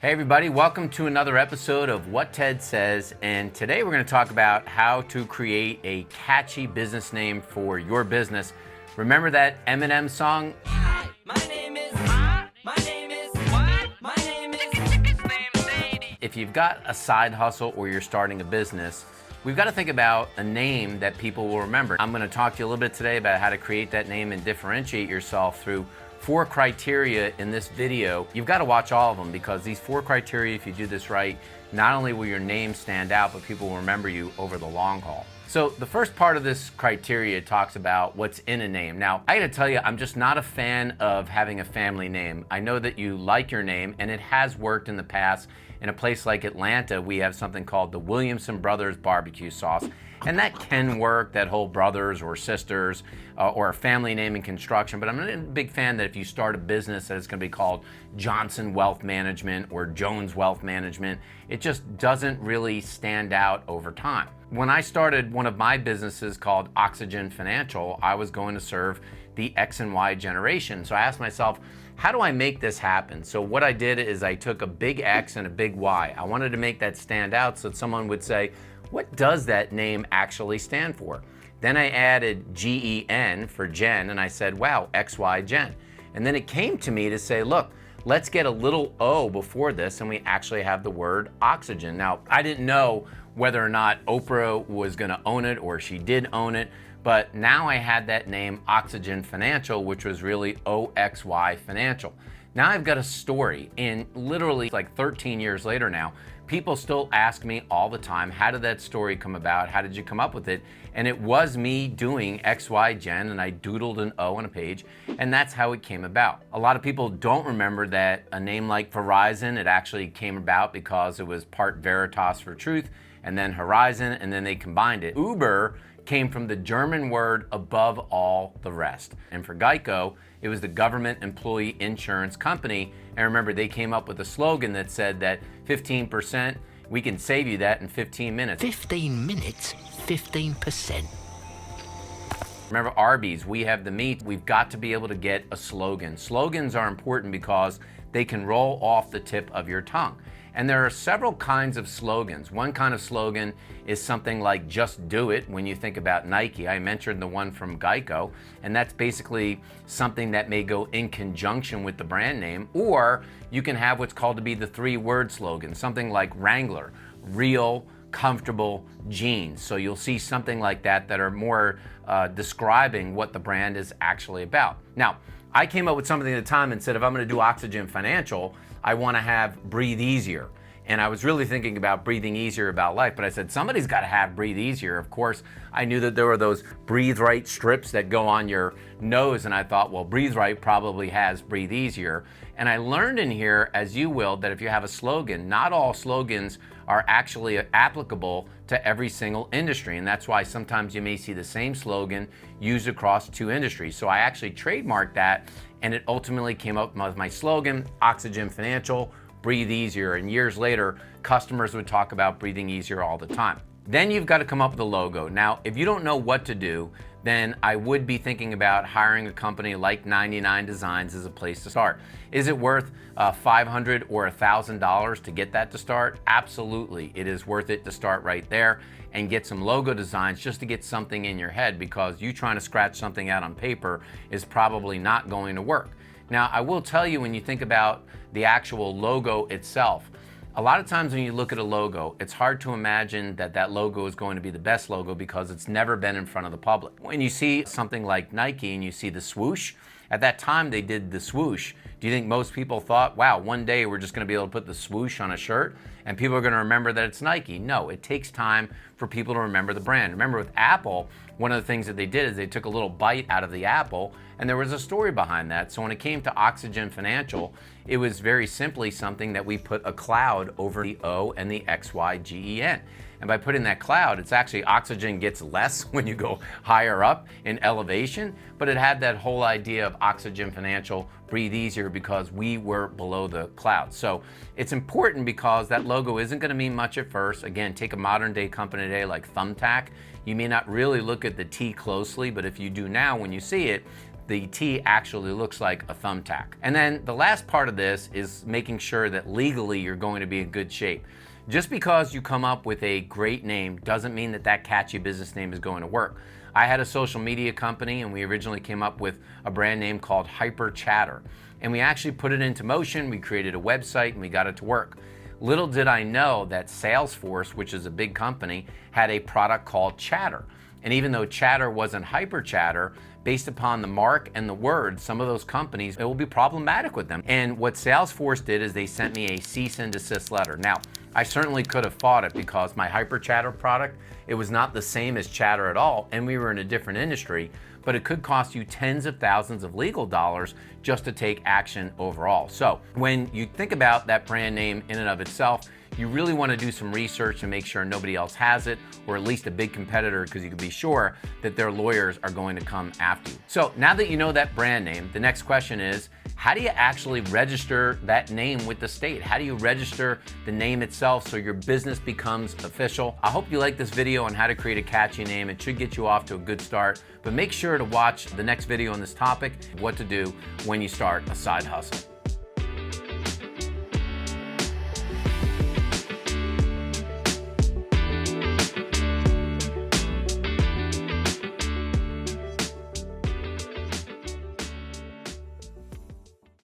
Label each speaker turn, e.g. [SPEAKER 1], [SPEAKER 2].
[SPEAKER 1] Hey everybody, welcome to another episode of What Ted Says, and today we're going to talk about how to create a catchy business name for your business. Remember that Eminem song?
[SPEAKER 2] Hi, my name is what? My name is
[SPEAKER 1] If you've got a side hustle or you're starting a business, we've got to think about a name that people will remember. I'm going to talk to you a little bit today about how to create that name and differentiate yourself through 4 criteria in this video. You've got to watch all of them because these 4 criteria, if you do this right, not only will your name stand out, but people will remember you over the long haul. So the first part of this criteria talks about what's in a name. Now, I gotta tell you, I'm just not a fan of having a family name. I know that you like your name, and it has worked in the past. In a place like Atlanta, we have something called the Williamson Brothers barbecue sauce. And that can work, that whole brothers or sisters or a family name in construction. But I'm not a big fan that if you start a business that it's going to be called Johnson Wealth Management or Jones Wealth Management, it just doesn't really stand out over time. When I started one of my businesses called Oxygen Financial, I was going to serve the X and Y generation. So I asked myself, how do I make this happen? So what I did is I took a big X and a big Y. I wanted to make that stand out so that someone would say, what does that name actually stand for? Then I added GEN for Gen, and I said, wow, XY Gen. And then it came to me to say, look, let's get a little O before this, and we actually have the word oxygen. Now, I didn't know whether or not Oprah was gonna own it or she did own it, but now I had that name Oxygen Financial, which was really OXY Financial. Now I've got a story, and literally like 13 years later now, people still ask me all the time, how did that story come about? How did you come up with it? And it was me doing XY Gen, and I doodled an O on a page, and that's how it came about. A lot of people don't remember that a name like Verizon, it actually came about because it was part Veritas for truth, and then Horizon, and then they combined it. Uber came from the German word above all the rest. And for Geico, it was the government employee insurance company. And remember, they came up with a slogan that said that 15%, we can save you that in 15 minutes.
[SPEAKER 3] 15 minutes, 15%.
[SPEAKER 1] Remember Arby's, we have the meat. We've got to be able to get a slogan. Slogans are important because they can roll off the tip of your tongue. And there are several kinds of slogans. One kind of slogan is something like just do it when you think about Nike. I mentioned the one from Geico, and that's basically something that may go in conjunction with the brand name, or you can have what's called to be the 3-word slogan, something like Wrangler, real, comfortable jeans. So you'll see something like that that are more describing what the brand is actually about. Now, I came up with something at the time and said, if I'm gonna do Oxygen Financial, I wanna have Breathe Easier. And I was really thinking about breathing easier about life, but I said, somebody's gotta have Breathe Easier. Of course, I knew that there were those Breathe Right strips that go on your nose, and I thought, well, Breathe Right probably has Breathe Easier. And I learned in here, as you will, that if you have a slogan, not all slogans are actually applicable to every single industry. And that's why sometimes you may see the same slogan used across 2 industries. So I actually trademarked that, and it ultimately came up with my slogan, Oxygen Financial, Breathe Easier. And years later, customers would talk about breathing easier all the time. Then you've got to come up with a logo. Now, if you don't know what to do, then I would be thinking about hiring a company like 99 Designs as a place to start. Is it worth $500 or $1,000 to get that to start? Absolutely, it is worth it to start right there and get some logo designs just to get something in your head, because you trying to scratch something out on paper is probably not going to work. Now, I will tell you, when you think about the actual logo itself, a lot of times when you look at a logo, it's hard to imagine that that logo is going to be the best logo because it's never been in front of the public. When you see something like Nike and you see the swoosh, at that time they did the swoosh. Do you think most people thought, wow, one day we're just going to be able to put the swoosh on a shirt and people are going to remember that it's Nike? No, it takes time for people to remember the brand. Remember with Apple, one of the things that they did is they took a little bite out of the apple, and there was a story behind that. So when it came to Oxygen Financial, it was very simply something that we put a cloud over the O and the XYGEN. And by putting that cloud, it's actually oxygen gets less when you go higher up in elevation, but it had that whole idea of Oxygen Financial, breathe easier, because we were below the clouds. So it's important because that logo isn't going to mean much at first. Again, take a modern day company today like Thumbtack. You may not really look at the T closely, but if you do now, when you see it, the T actually looks like a thumbtack. And then the last part of this is making sure that legally you're going to be in good shape. Just because you come up with a great name doesn't mean that that catchy business name is going to work. I had a social media company and we originally came up with a brand name called Hyper Chatter. And we actually put it into motion, we created a website and we got it to work. Little did I know that Salesforce, which is a big company, had a product called Chatter. And even though Chatter wasn't Hyper Chatter, based upon the mark and the word, some of those companies, it will be problematic with them. And what Salesforce did is they sent me a cease and desist letter. Now, I certainly could have fought it because my Hyper Chatter product, it was not the same as Chatter at all, and we were in a different industry, but it could cost you tens of thousands of legal dollars just to take action overall. So when you think about that brand name in and of itself, you really want to do some research and make sure nobody else has it, or at least a big competitor, because you can be sure that their lawyers are going to come after you. So now that you know that brand name, the next question is, how do you actually register that name with the state? How do you register the name itself so your business becomes official? I hope you like this video on how to create a catchy name. It should get you off to a good start, but make sure to watch the next video on this topic, what to do when you start a side hustle.